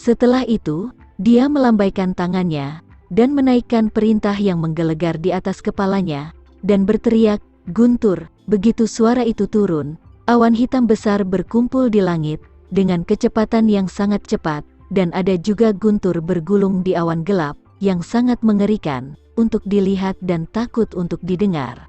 Setelah itu, dia melambaikan tangannya dan menaikkan perintah yang menggelegar di atas kepalanya, dan berteriak, "Guntur!" Begitu suara itu turun, awan hitam besar berkumpul di langit dengan kecepatan yang sangat cepat, dan ada juga guntur bergulung di awan gelap yang sangat mengerikan untuk dilihat dan takut untuk didengar.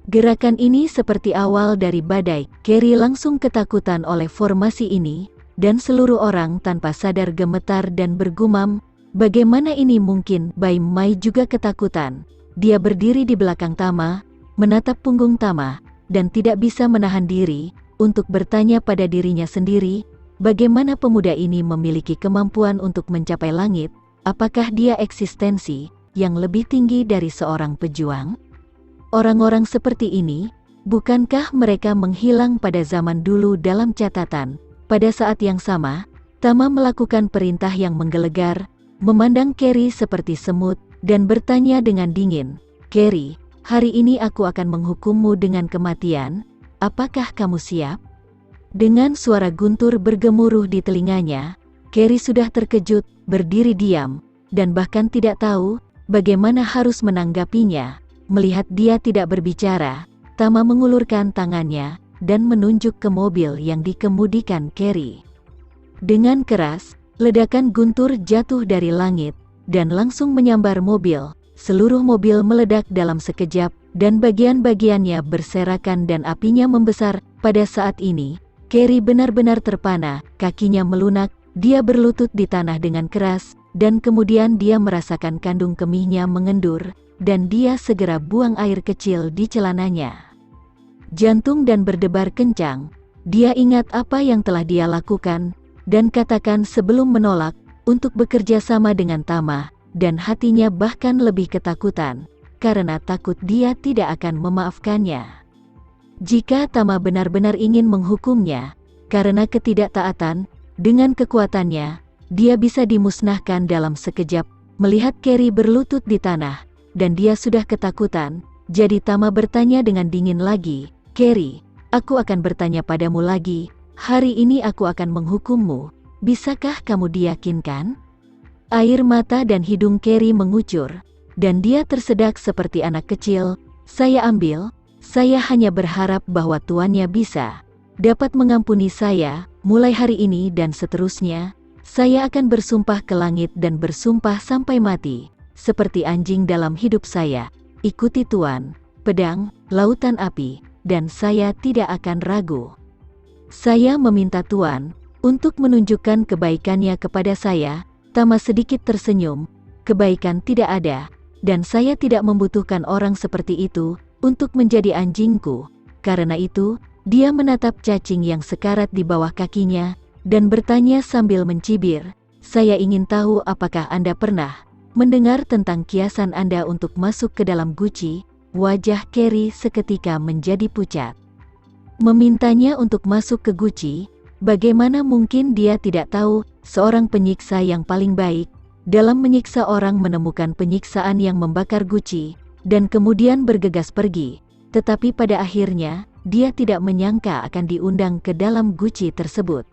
Gerakan ini seperti awal dari badai. Carrie langsung ketakutan oleh formasi ini, dan seluruh orang tanpa sadar gemetar dan bergumam, "Bagaimana ini mungkin?" Bai Mai juga ketakutan. Dia berdiri di belakang Tama, menatap punggung Tama, dan tidak bisa menahan diri untuk bertanya pada dirinya sendiri, bagaimana pemuda ini memiliki kemampuan untuk mencapai langit? Apakah dia eksistensi yang lebih tinggi dari seorang pejuang? Orang-orang seperti ini, bukankah mereka menghilang pada zaman dulu dalam catatan? Pada saat yang sama, Tama melakukan perintah yang menggelegar, memandang Carrie seperti semut, dan bertanya dengan dingin, "Carrie, hari ini aku akan menghukummu dengan kematian. Apakah kamu siap?" Dengan suara guntur bergemuruh di telinganya, Carrie sudah terkejut, berdiri diam, dan bahkan tidak tahu bagaimana harus menanggapinya. Melihat dia tidak berbicara, Tama mengulurkan tangannya dan menunjuk ke mobil yang dikemudikan Carrie. Dengan keras, ledakan guntur jatuh dari langit dan langsung menyambar mobil. Seluruh mobil meledak dalam sekejap, dan bagian-bagiannya berserakan dan apinya membesar. Pada saat ini, Carrie benar-benar terpana, kakinya melunak, dia berlutut di tanah dengan keras, dan kemudian dia merasakan kandung kemihnya mengendur, dan dia segera buang air kecil di celananya. Jantung dan berdebar kencang, dia ingat apa yang telah dia lakukan, dan katakan sebelum menolak, untuk bekerja sama dengan Tama, dan hatinya bahkan lebih ketakutan, karena takut dia tidak akan memaafkannya. Jika Tama benar-benar ingin menghukumnya, karena ketidaktaatan, dengan kekuatannya, dia bisa dimusnahkan dalam sekejap. Melihat Carrie berlutut di tanah, dan dia sudah ketakutan, jadi Tama bertanya dengan dingin lagi, "Carrie, aku akan bertanya padamu lagi, hari ini aku akan menghukummu, bisakah kamu diyakinkan?" Air mata dan hidung Carrie mengucur, dan dia tersedak seperti anak kecil. "Saya ambil, saya hanya berharap bahwa tuannya bisa dapat mengampuni saya, mulai hari ini dan seterusnya, saya akan bersumpah ke langit dan bersumpah sampai mati, seperti anjing dalam hidup saya, ikuti Tuan, pedang, lautan api, dan saya tidak akan ragu. Saya meminta Tuan untuk menunjukkan kebaikannya kepada saya." Tama sedikit tersenyum, "Kebaikan tidak ada, dan saya tidak membutuhkan orang seperti itu untuk menjadi anjingku." Karena itu, dia menatap cacing yang sekarat di bawah kakinya, dan bertanya sambil mencibir, "Saya ingin tahu apakah Anda pernah mendengar tentang kiasan Anda untuk masuk ke dalam Guci?" Wajah Carrie seketika menjadi pucat. Memintanya untuk masuk ke Guci, bagaimana mungkin dia tidak tahu? Seorang penyiksa yang paling baik dalam menyiksa orang menemukan penyiksaan yang membakar Guci, dan kemudian bergegas pergi. Tetapi pada akhirnya, dia tidak menyangka akan diundang ke dalam Guci tersebut.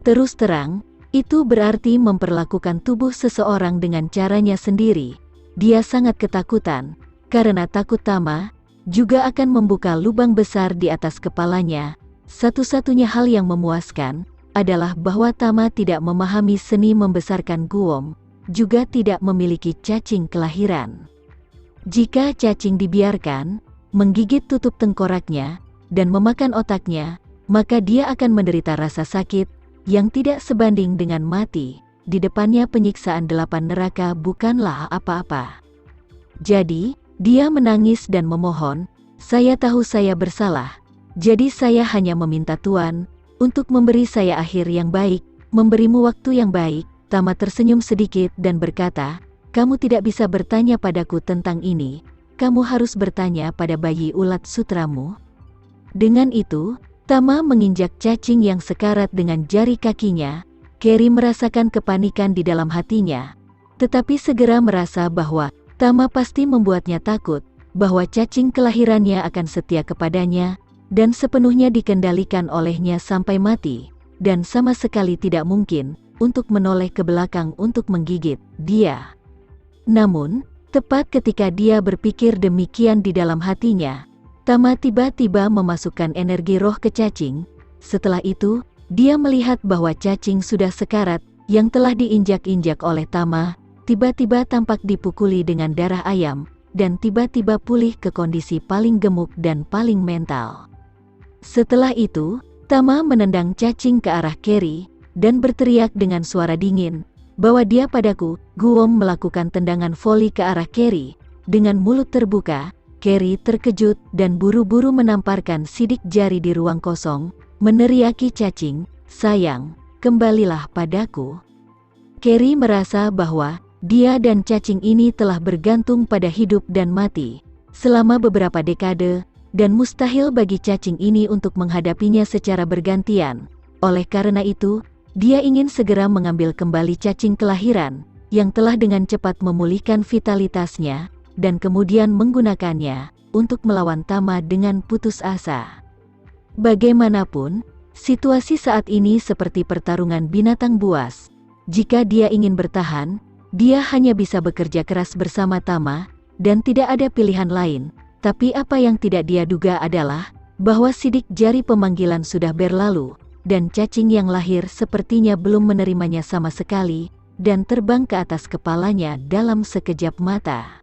Terus terang, itu berarti memperlakukan tubuh seseorang dengan caranya sendiri. Dia sangat ketakutan, karena takut Tama juga akan membuka lubang besar di atas kepalanya. Satu-satunya hal yang memuaskan adalah bahwa Tama tidak memahami seni membesarkan guom, juga tidak memiliki cacing kelahiran. Jika cacing dibiarkan menggigit tutup tengkoraknya dan memakan otaknya, maka dia akan menderita rasa sakit yang tidak sebanding dengan mati. Di depannya penyiksaan 8 neraka bukanlah apa-apa. Jadi, dia menangis dan memohon, "Saya tahu saya bersalah, jadi saya hanya meminta Tuan untuk memberi saya akhir yang baik, memberimu waktu yang baik." Tama tersenyum sedikit dan berkata, "Kamu tidak bisa bertanya padaku tentang ini, kamu harus bertanya pada bayi ulat sutramu." Dengan itu, Tama menginjak cacing yang sekarat dengan jari kakinya. Carrie merasakan kepanikan di dalam hatinya, tetapi segera merasa bahwa Tama pasti membuatnya takut, bahwa cacing kelahirannya akan setia kepadanya, dan sepenuhnya dikendalikan olehnya sampai mati, dan sama sekali tidak mungkin untuk menoleh ke belakang untuk menggigit dia. Namun, tepat ketika dia berpikir demikian di dalam hatinya, Tama tiba-tiba memasukkan energi roh ke cacing. Setelah itu, dia melihat bahwa cacing sudah sekarat, yang telah diinjak-injak oleh Tama, tiba-tiba tampak dipukuli dengan darah ayam, dan tiba-tiba pulih ke kondisi paling gemuk dan paling mental. Setelah itu, Tama menendang cacing ke arah Carrie, dan berteriak dengan suara dingin, "Bawa dia padaku." Guwom melakukan tendangan voli ke arah Carrie. Dengan mulut terbuka, Carrie terkejut dan buru-buru menamparkan sidik jari di ruang kosong, meneriaki cacing, "Sayang, kembalilah padaku." Carrie merasa bahwa dia dan cacing ini telah bergantung pada hidup dan mati selama beberapa dekade, dan mustahil bagi cacing ini untuk menghadapinya secara bergantian. Oleh karena itu, dia ingin segera mengambil kembali cacing kelahiran, yang telah dengan cepat memulihkan vitalitasnya, dan kemudian menggunakannya untuk melawan Tama dengan putus asa. Bagaimanapun, situasi saat ini seperti pertarungan binatang buas. Jika dia ingin bertahan, dia hanya bisa bekerja keras bersama Tama, dan tidak ada pilihan lain. Tapi apa yang tidak dia duga adalah bahwa sidik jari pemanggilan sudah berlalu, dan cacing yang lahir sepertinya belum menerimanya sama sekali, dan terbang ke atas kepalanya dalam sekejap mata.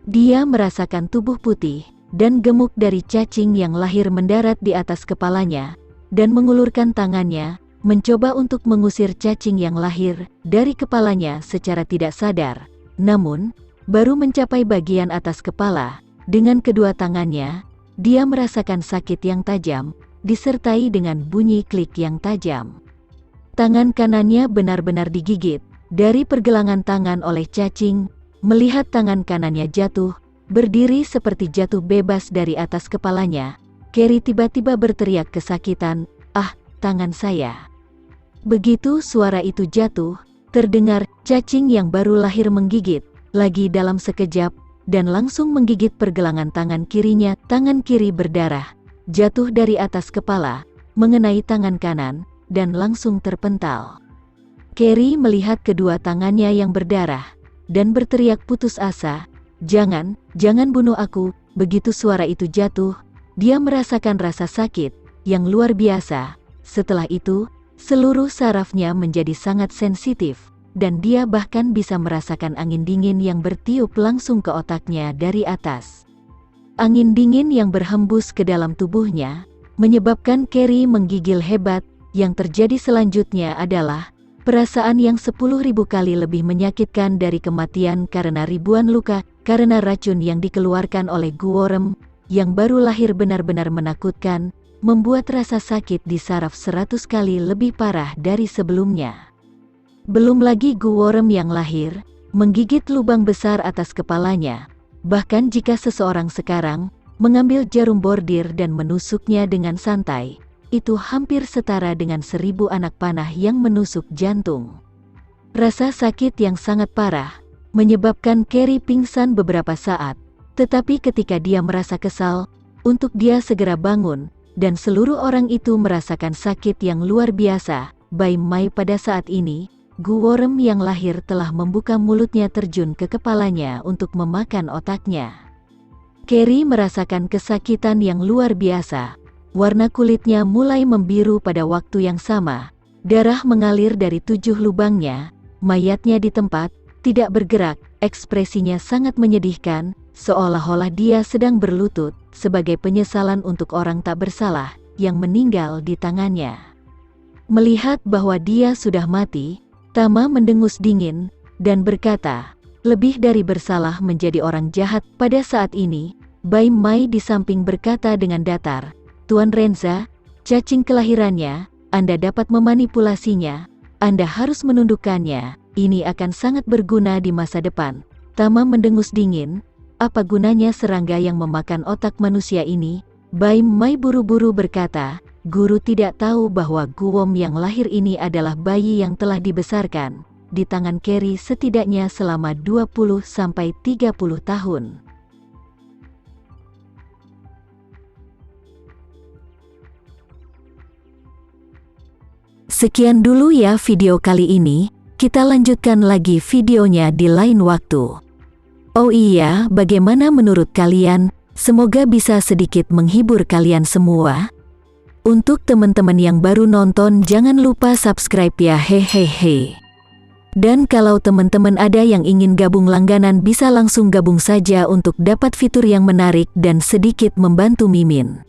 Dia merasakan tubuh putih dan gemuk dari cacing yang lahir mendarat di atas kepalanya, dan mengulurkan tangannya, mencoba untuk mengusir cacing yang lahir dari kepalanya secara tidak sadar. Namun, baru mencapai bagian atas kepala, dengan kedua tangannya, dia merasakan sakit yang tajam, disertai dengan bunyi klik yang tajam. Tangan kanannya benar-benar digigit dari pergelangan tangan oleh cacing. Melihat tangan kanannya jatuh, berdiri seperti jatuh bebas dari atas kepalanya, Carrie tiba-tiba berteriak kesakitan, "Ah, tangan saya!" Begitu suara itu jatuh, terdengar cacing yang baru lahir menggigit lagi dalam sekejap, dan langsung menggigit pergelangan tangan kirinya. Tangan kiri berdarah, jatuh dari atas kepala, mengenai tangan kanan, dan langsung terpental. Carrie melihat kedua tangannya yang berdarah, dan berteriak putus asa, "Jangan, jangan bunuh aku." Begitu suara itu jatuh, dia merasakan rasa sakit yang luar biasa. Setelah itu, seluruh sarafnya menjadi sangat sensitif, dan dia bahkan bisa merasakan angin dingin yang bertiup langsung ke otaknya dari atas. Angin dingin yang berhembus ke dalam tubuhnya, menyebabkan Carrie menggigil hebat. Yang terjadi selanjutnya adalah perasaan yang 10.000 kali lebih menyakitkan dari kematian karena ribuan luka, karena racun yang dikeluarkan oleh Guworm, yang baru lahir benar-benar menakutkan, membuat rasa sakit di saraf 100 kali lebih parah dari sebelumnya. Belum lagi Guworm yang lahir, menggigit lubang besar atas kepalanya. Bahkan jika seseorang sekarang mengambil jarum bordir dan menusuknya dengan santai, itu hampir setara dengan 1000 anak panah yang menusuk jantung. Rasa sakit yang sangat parah menyebabkan Carrie pingsan beberapa saat, tetapi ketika dia merasa kesal, untuk dia segera bangun, dan seluruh orang itu merasakan sakit yang luar biasa. Bai Mai pada saat ini, Guworm yang lahir telah membuka mulutnya terjun ke kepalanya untuk memakan otaknya. Carrie merasakan kesakitan yang luar biasa. Warna kulitnya mulai membiru pada waktu yang sama. Darah mengalir dari 7 lubangnya. Mayatnya di tempat, tidak bergerak. Ekspresinya sangat menyedihkan, seolah-olah dia sedang berlutut sebagai penyesalan untuk orang tak bersalah yang meninggal di tangannya. Melihat bahwa dia sudah mati, Tama mendengus dingin dan berkata, "Lebih dari bersalah menjadi orang jahat." Pada saat ini, Bai Mai di samping berkata dengan datar, "Tuan Renza, cacing kelahirannya, Anda dapat memanipulasinya. Anda harus menundukkannya. Ini akan sangat berguna di masa depan." Tama mendengus dingin. "Apa gunanya serangga yang memakan otak manusia ini?" Bai Mai buru-buru berkata, "Guru tidak tahu bahwa Guwom yang lahir ini adalah bayi yang telah dibesarkan di tangan Carrie setidaknya selama 20-30 tahun. Sekian dulu ya video kali ini, kita lanjutkan lagi videonya di lain waktu. Oh iya, bagaimana menurut kalian? Semoga bisa sedikit menghibur kalian semua. Untuk teman-teman yang baru nonton, jangan lupa subscribe ya, hehehe. Dan kalau teman-teman ada yang ingin gabung langganan, bisa langsung gabung saja untuk dapat fitur yang menarik dan sedikit membantu Mimin.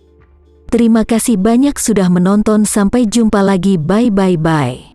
Terima kasih banyak sudah menonton, sampai jumpa lagi, bye.